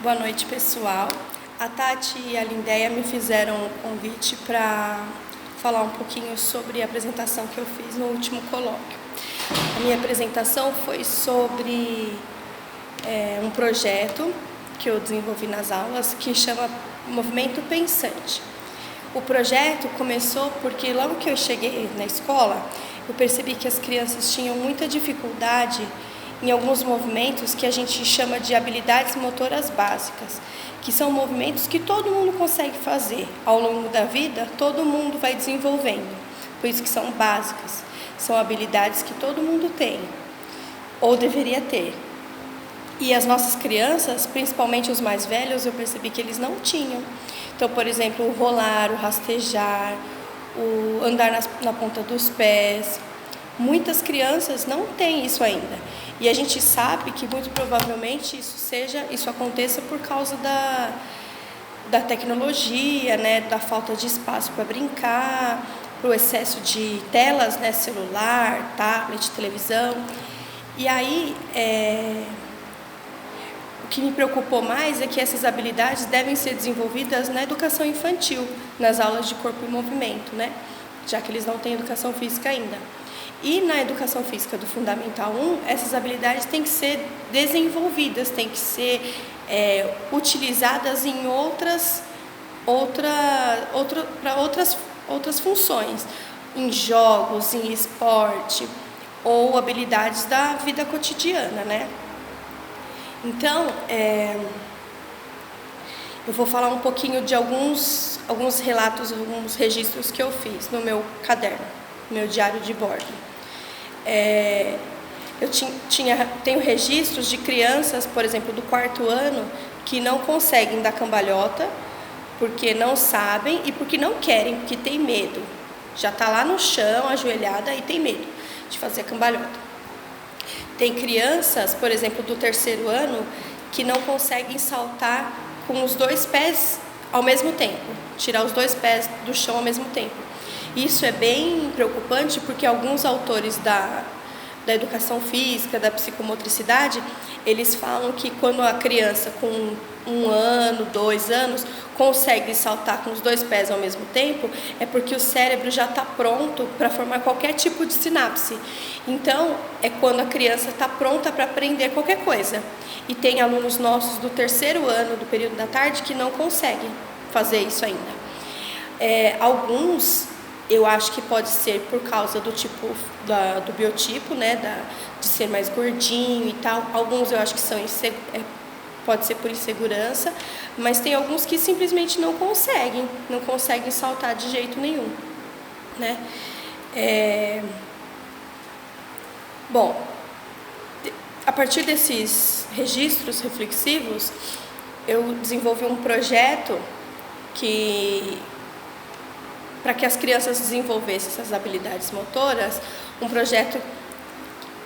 Boa noite, pessoal. A Tati e a Lindéia me fizeram um convite para falar um pouquinho sobre a apresentação que eu fiz no último colóquio. A minha apresentação foi sobre um projeto que eu desenvolvi nas aulas que chama Movimento Pensante. O projeto começou porque logo que eu cheguei na escola, eu percebi que as crianças tinham muita dificuldade em alguns movimentos que a gente chama de habilidades motoras básicas, que são movimentos que todo mundo consegue fazer. Ao longo da vida, todo mundo vai desenvolvendo, por isso que são básicas. São habilidades que todo mundo tem, ou deveria ter. E as nossas crianças, principalmente os mais velhos, eu percebi que eles não tinham. Então, por exemplo, o rolar, o rastejar, o andar na ponta dos pés. Muitas crianças não têm isso ainda. E a gente sabe que muito provavelmente isso aconteça por causa da tecnologia, né, da falta de espaço para brincar, pro excesso de telas, né, celular, tablet, televisão. E aí, o que me preocupou mais é que essas habilidades devem ser desenvolvidas na educação infantil, nas aulas de corpo e movimento, né, já que eles não têm educação física ainda. E na educação física do Fundamental 1, essas habilidades têm que ser desenvolvidas, têm que ser utilizadas em para outras funções, em jogos, em esporte ou habilidades da vida cotidiana, né? Então, eu vou falar um pouquinho de alguns relatos, alguns registros que eu fiz no meu caderno, no meu diário de bordo. Eu tenho registros de crianças, por exemplo, do 4º ano, que não conseguem dar cambalhota, porque não sabem e porque não querem, porque tem medo. Já está lá no chão, ajoelhada, e tem medo de fazer cambalhota. Tem crianças, por exemplo, do 3º ano, que não conseguem saltar com os 2 pés ao mesmo tempo, tirar os 2 pés do chão ao mesmo tempo. Isso é bem preocupante porque alguns autores da educação física, da psicomotricidade, eles falam que quando a criança com 1 ano, 2 anos, consegue saltar com os 2 pés ao mesmo tempo, é porque o cérebro já está pronto para formar qualquer tipo de sinapse. Então, é quando a criança está pronta para aprender qualquer coisa. E tem alunos nossos do 3º ano, do período da tarde, que não conseguem fazer isso ainda. Alguns, eu acho que pode ser por causa do tipo, do biotipo, né, de ser mais gordinho e tal. Alguns eu acho que pode ser por insegurança, mas tem alguns que simplesmente não conseguem saltar de jeito nenhum, né? Bom, a partir desses registros reflexivos, eu desenvolvi um projeto para que as crianças desenvolvessem essas habilidades motoras, um projeto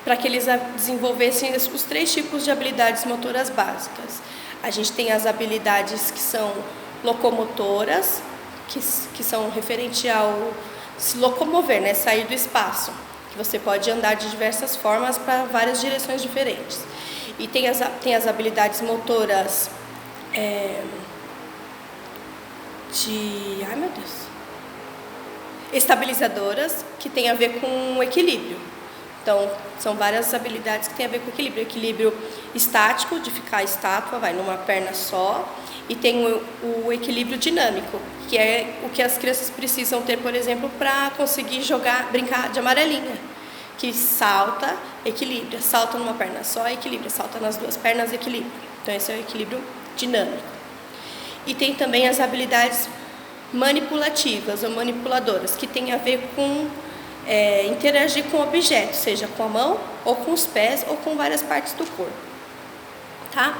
para que eles desenvolvessem os 3 tipos de habilidades motoras básicas. A gente tem as habilidades que são locomotoras, que são referente ao se locomover, né, sair do espaço, que você pode andar de diversas formas para várias direções diferentes. E tem as habilidades motoras estabilizadoras, que tem a ver com o equilíbrio. Então, são várias habilidades que têm a ver com o equilíbrio. Equilíbrio estático, de ficar estátua, vai numa perna só. E tem o equilíbrio dinâmico, que é o que as crianças precisam ter, por exemplo, para conseguir brincar de amarelinha. Que salta, equilibra, salta numa perna só, equilibra, salta nas 2 pernas, equilibra. Então, esse é o equilíbrio dinâmico. E tem também as habilidades manipulativas ou manipuladoras, que tem a ver com interagir com objetos, seja com a mão, ou com os pés, ou com várias partes do corpo. Tá?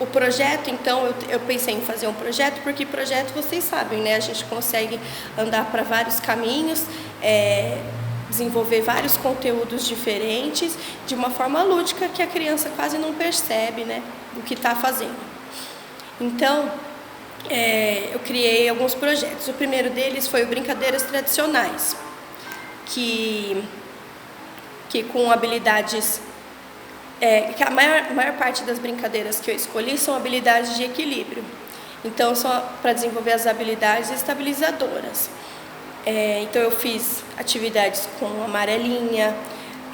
O projeto, então, eu pensei em fazer um projeto, porque projeto, vocês sabem, né? A gente consegue andar para vários caminhos, desenvolver vários conteúdos diferentes, de uma forma lúdica que a criança quase não percebe, né, o que está fazendo. Então, eu criei alguns projetos. O primeiro deles foi o Brincadeiras Tradicionais, que com habilidades que a maior parte das brincadeiras que eu escolhi são habilidades de equilíbrio. Então, são para desenvolver as habilidades estabilizadoras. Então, eu fiz atividades com amarelinha,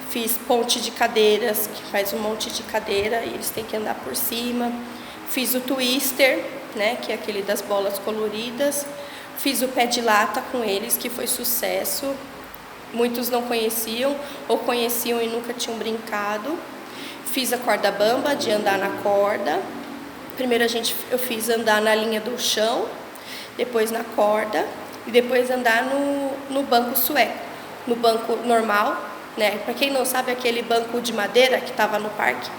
fiz ponte de cadeiras, que faz um monte de cadeira e eles têm que andar por cima. Fiz o twister, né, que é aquele das bolas coloridas. Fiz o pé de lata com eles, que foi sucesso. Muitos não conheciam ou conheciam e nunca tinham brincado. Fiz a corda bamba, de andar na corda. Primeiro eu fiz andar na linha do chão, depois na corda e depois andar no banco sueco. No banco normal, né? Para quem não sabe, aquele banco de madeira que estava no parque,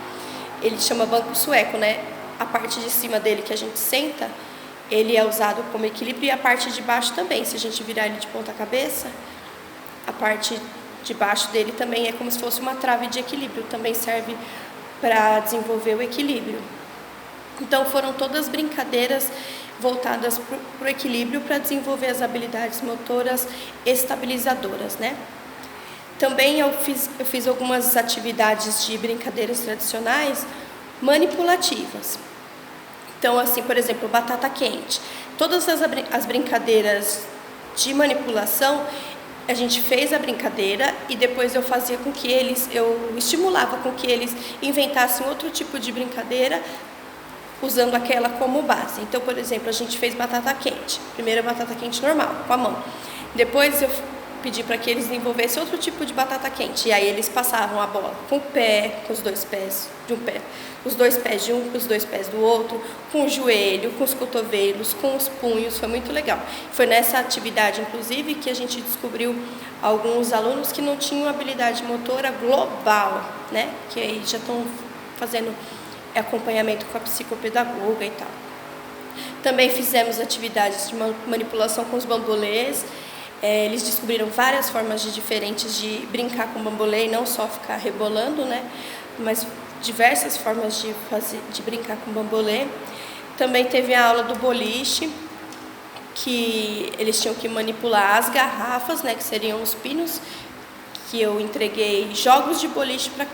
ele chama banco sueco, né? A parte de cima dele que a gente senta, ele é usado como equilíbrio e a parte de baixo também. Se a gente virar ele de ponta cabeça, a parte de baixo dele também é como se fosse uma trave de equilíbrio, também serve para desenvolver o equilíbrio. Então foram todas brincadeiras voltadas para o equilíbrio, para desenvolver as habilidades motoras estabilizadoras, né? Também eu fiz algumas atividades de brincadeiras tradicionais manipulativas. Então, assim, por exemplo, batata quente. Todas as brincadeiras de manipulação, a gente fez a brincadeira e depois eu fazia com que eu estimulava com que eles inventassem outro tipo de brincadeira usando aquela como base. Então, por exemplo, a gente fez batata quente. Primeiro batata quente normal, com a mão. Depois eu pedi para que eles desenvolvessem outro tipo de batata quente. E aí eles passavam a bola com o pé, com os dois pés de um pé, os dois pés de um, com os dois pés do outro, com o joelho, com os cotovelos, com os punhos. Foi muito legal. Foi nessa atividade, inclusive, que a gente descobriu alguns alunos que não tinham habilidade motora global, né? Que aí já estão fazendo acompanhamento com a psicopedagoga e tal. Também fizemos atividades de manipulação com os bambolês. Eles descobriram várias formas diferentes de brincar com bambolê e não só ficar rebolando, né? Mas diversas formas de brincar com bambolê. Também teve a aula do boliche, que eles tinham que manipular as garrafas, né? Que seriam os pinos, que eu entreguei jogos de boliche para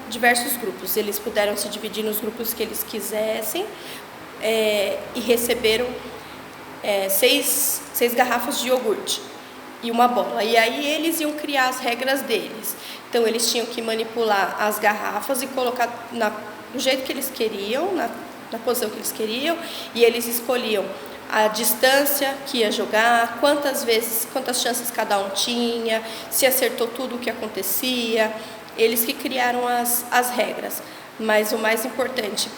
diversos grupos. Eles puderam se dividir nos grupos que eles quisessem e receberam 6 garrafas de iogurte e uma bola. E aí eles iam criar as regras deles. Então eles tinham que manipular as garrafas e colocar do jeito que eles queriam, na posição que eles queriam, e eles escolhiam a distância que ia jogar, quantas chances cada um tinha, se acertou tudo o que acontecia. Eles que criaram as regras. Mas o mais importante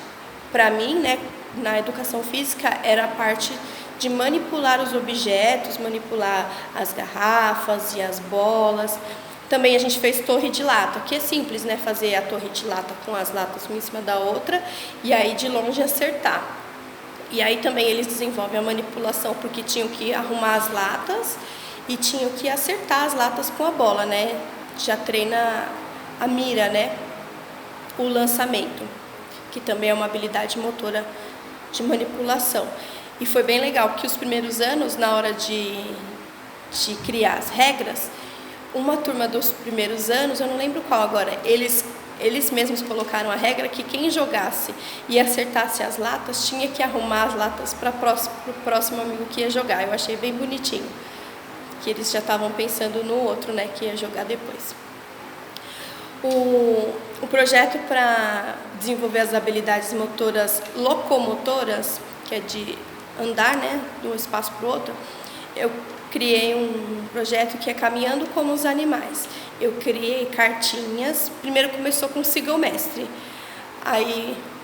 para mim, né, na educação física, era a parte de manipular os objetos, manipular as garrafas e as bolas. Também a gente fez torre de lata, que é simples, né, fazer a torre de lata com as latas uma em cima da outra e aí de longe acertar. E aí também eles desenvolvem a manipulação, porque tinham que arrumar as latas e tinham que acertar as latas com a bola, né? Já treina a mira, né? O lançamento, que também é uma habilidade motora de manipulação. E foi bem legal, porque os primeiros anos, na hora de criar as regras, uma turma dos primeiros anos, eu não lembro qual agora, eles mesmos colocaram a regra que quem jogasse e acertasse as latas tinha que arrumar as latas para o próximo amigo que ia jogar. Eu achei bem bonitinho, que eles já estavam pensando no outro, né, que ia jogar depois. O projeto para desenvolver as habilidades motoras locomotoras, que é de andar, né, de um espaço para o outro, eu criei um projeto que é Caminhando como os Animais. Eu criei cartinhas. Primeiro começou com Siga o Mestre.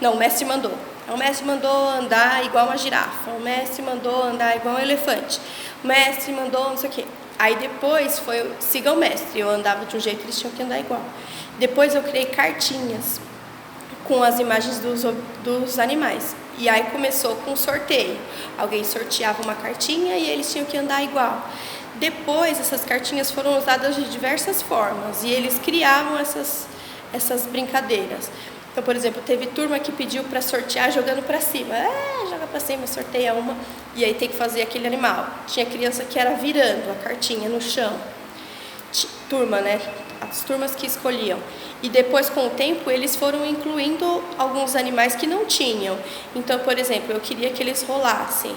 O mestre mandou. O mestre mandou andar igual uma girafa. O mestre mandou andar igual um elefante. O mestre mandou não sei o quê. Aí depois foi Siga o Mestre. Eu andava de um jeito, eles tinham que andar igual. Depois eu criei cartinhas com as imagens dos animais. E aí começou com sorteio. Alguém sorteava uma cartinha e eles tinham que andar igual. Depois, essas cartinhas foram usadas de diversas formas e eles criavam essas brincadeiras. Então, por exemplo, teve turma que pediu para sortear jogando para cima. Joga para cima, sorteia uma e aí tem que fazer aquele animal. Tinha criança que era virando a cartinha no chão. Turma, né? As turmas que escolhiam. E depois, com o tempo, eles foram incluindo alguns animais que não tinham. Então, por exemplo, eu queria que eles rolassem.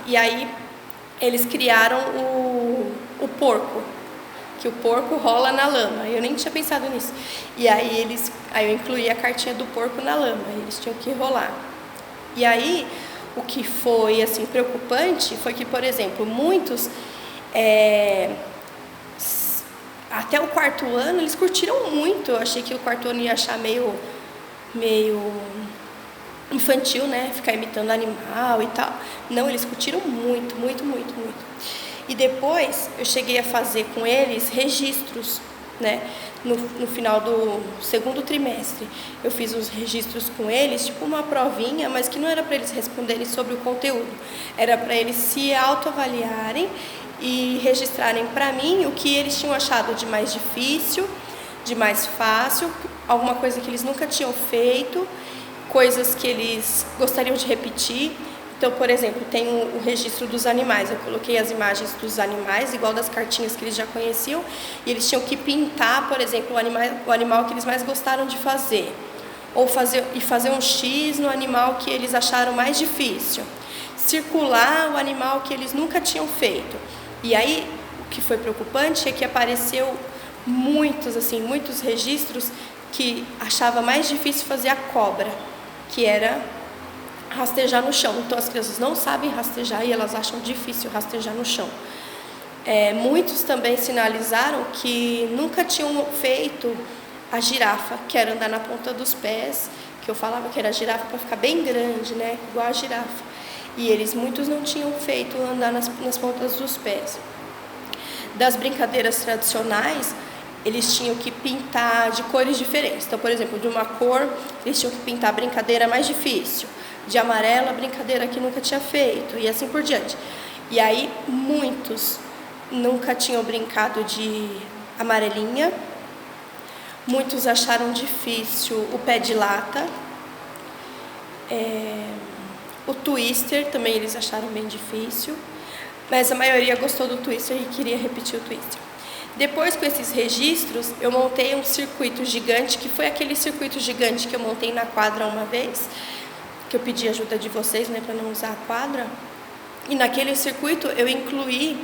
E aí, eles criaram o porco, que o porco rola na lama. Eu nem tinha pensado nisso. E aí, eu incluí a cartinha do porco na lama. Eles tinham que rolar. E aí, o que foi, assim, preocupante foi que, por exemplo, muitos... até o quarto ano eles curtiram muito. Eu achei que o quarto ano ia achar meio infantil, né? Ficar imitando animal e tal. Não, eles curtiram muito, muito, muito, muito. E depois eu cheguei a fazer com eles registros, né? No final do segundo trimestre, eu fiz os registros com eles, tipo uma provinha, mas que não era para eles responderem sobre o conteúdo. Era para eles se autoavaliarem e registrarem para mim o que eles tinham achado de mais difícil, de mais fácil, alguma coisa que eles nunca tinham feito, coisas que eles gostariam de repetir. Então, por exemplo, tem o registro dos animais. Eu coloquei as imagens dos animais, igual das cartinhas que eles já conheciam, e eles tinham que pintar, por exemplo, o animal que eles mais gostaram de fazer, ou fazer um X no animal que eles acharam mais difícil, circular o animal que eles nunca tinham feito. E aí, o que foi preocupante é que apareceu muitos registros que achava mais difícil fazer a cobra, que era rastejar no chão. Então, as crianças não sabem rastejar e elas acham difícil rastejar no chão. Muitos também sinalizaram que nunca tinham feito a girafa, que era andar na ponta dos pés, que eu falava que era girafa para ficar bem grande, né, igual a girafa. E muitos não tinham feito andar nas pontas dos pés. Das brincadeiras tradicionais, eles tinham que pintar de cores diferentes. Então, por exemplo, de uma cor, eles tinham que pintar a brincadeira mais difícil. De amarela, a brincadeira que nunca tinha feito, e assim por diante. E aí, muitos nunca tinham brincado de amarelinha. Muitos acharam difícil o pé de lata. O twister também eles acharam bem difícil. Mas a maioria gostou do twister e queria repetir o twister. Depois, com esses registros, eu montei um circuito gigante, que foi aquele circuito gigante que eu montei na quadra uma vez, que eu pedi ajuda de vocês, né, para não usar a quadra. E naquele circuito eu incluí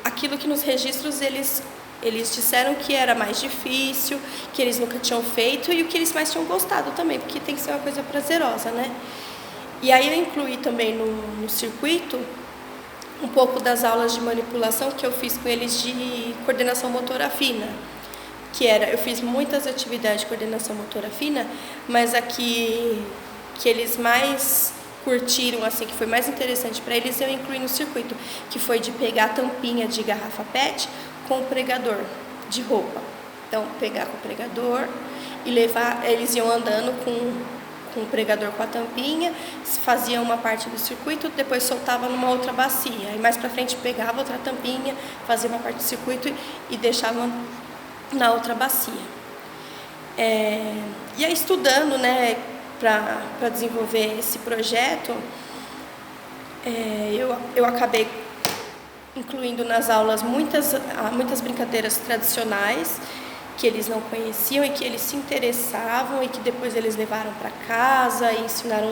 aquilo que nos registros eles disseram que era mais difícil, que eles nunca tinham feito e o que eles mais tinham gostado também, porque tem que ser uma coisa prazerosa, né? E aí eu incluí também no circuito um pouco das aulas de manipulação que eu fiz com eles de coordenação motora fina, eu fiz muitas atividades de coordenação motora fina, mas a que eles mais curtiram, assim, que foi mais interessante para eles, eu incluí no circuito, que foi de pegar a tampinha de garrafa PET com o pregador de roupa. Então, pegar com o pregador e levar, eles iam andando com o pregador com a tampinha, fazia uma parte do circuito, depois soltava numa outra bacia, e mais pra frente pegava outra tampinha, fazia uma parte do circuito e deixava na outra bacia. E aí, estudando, né, para desenvolver esse projeto, eu acabei incluindo nas aulas muitas brincadeiras tradicionais que eles não conheciam e que eles se interessavam e que depois eles levaram para casa e ensinaram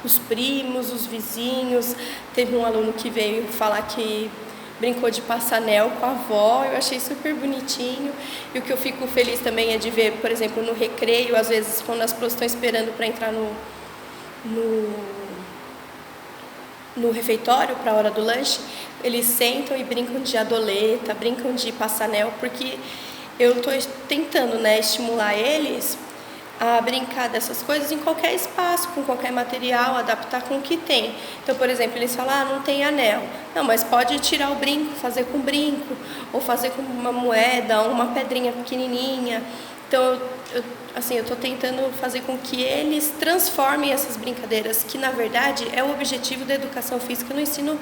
os primos, os vizinhos. Teve um aluno que veio falar que brincou de passanel com a avó, eu achei super bonitinho. E o que eu fico feliz também é de ver, por exemplo, no recreio, às vezes quando as pessoas estão esperando para entrar no refeitório para a hora do lanche, eles sentam e brincam de adoleta, brincam de passanel, porque eu estou tentando, né, estimular eles a brincar dessas coisas em qualquer espaço, com qualquer material, adaptar com o que tem. Então, por exemplo, eles falam, não tem anel. Não, mas pode tirar o brinco, fazer com brinco, ou fazer com uma moeda, ou uma pedrinha pequenininha. Então, eu estou tentando fazer com que eles transformem essas brincadeiras, que na verdade é o objetivo da educação física no ensino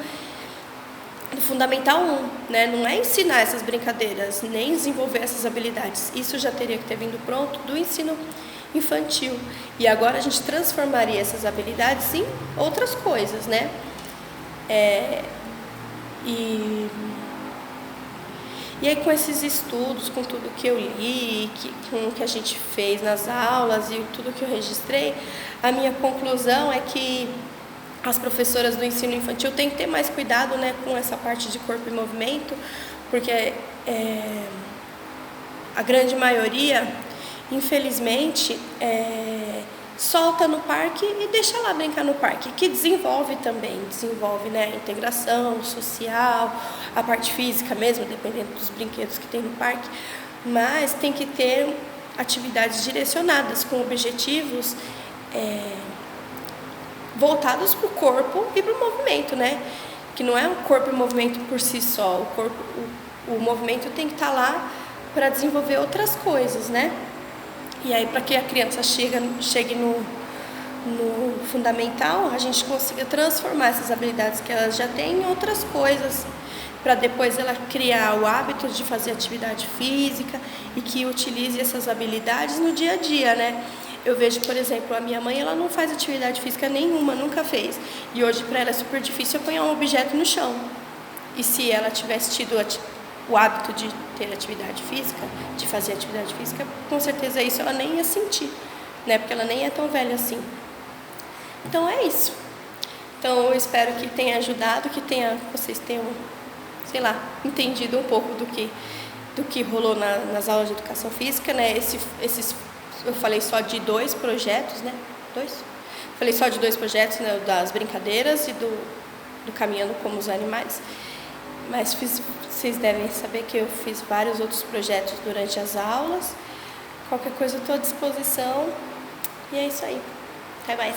do Fundamental 1, né? Não é ensinar essas brincadeiras, nem desenvolver essas habilidades. Isso já teria que ter vindo pronto do ensino infantil. E agora a gente transformaria essas habilidades em outras coisas, E aí com esses estudos, com tudo que eu li, com o que a gente fez nas aulas e tudo que eu registrei, a minha conclusão é que as professoras do ensino infantil têm que ter mais cuidado, né, com essa parte de corpo e movimento, porque a grande maioria, infelizmente, solta no parque e deixa lá brincar no parque, que desenvolve também, né, a integração social, a parte física mesmo, dependendo dos brinquedos que tem no parque, mas tem que ter atividades direcionadas, com objetivos voltados para o corpo e para o movimento, né? Que não é o corpo e o movimento por si só, o movimento tem que estar lá para desenvolver outras coisas, né? E aí, para que a criança chegue no fundamental, a gente consiga transformar essas habilidades que elas já têm em outras coisas, para depois ela criar o hábito de fazer atividade física e que utilize essas habilidades no dia a dia, né? Eu vejo, por exemplo, a minha mãe, ela não faz atividade física nenhuma, nunca fez. E hoje para ela é super difícil apanhar um objeto no chão. E se ela tivesse tido o hábito de ter atividade física, de fazer atividade física, com certeza isso ela nem ia sentir, né? Porque ela nem é tão velha assim. Então é isso. Então eu espero que tenha ajudado, que vocês tenham, sei lá, entendido um pouco do que rolou nas aulas de educação física, né? Eu falei só de 2 projetos, né? Falei só de 2 projetos, né? Das brincadeiras e do caminhando como os animais. Mas vocês devem saber que eu fiz vários outros projetos durante as aulas. Qualquer coisa eu estou à disposição. E é isso aí. Até mais.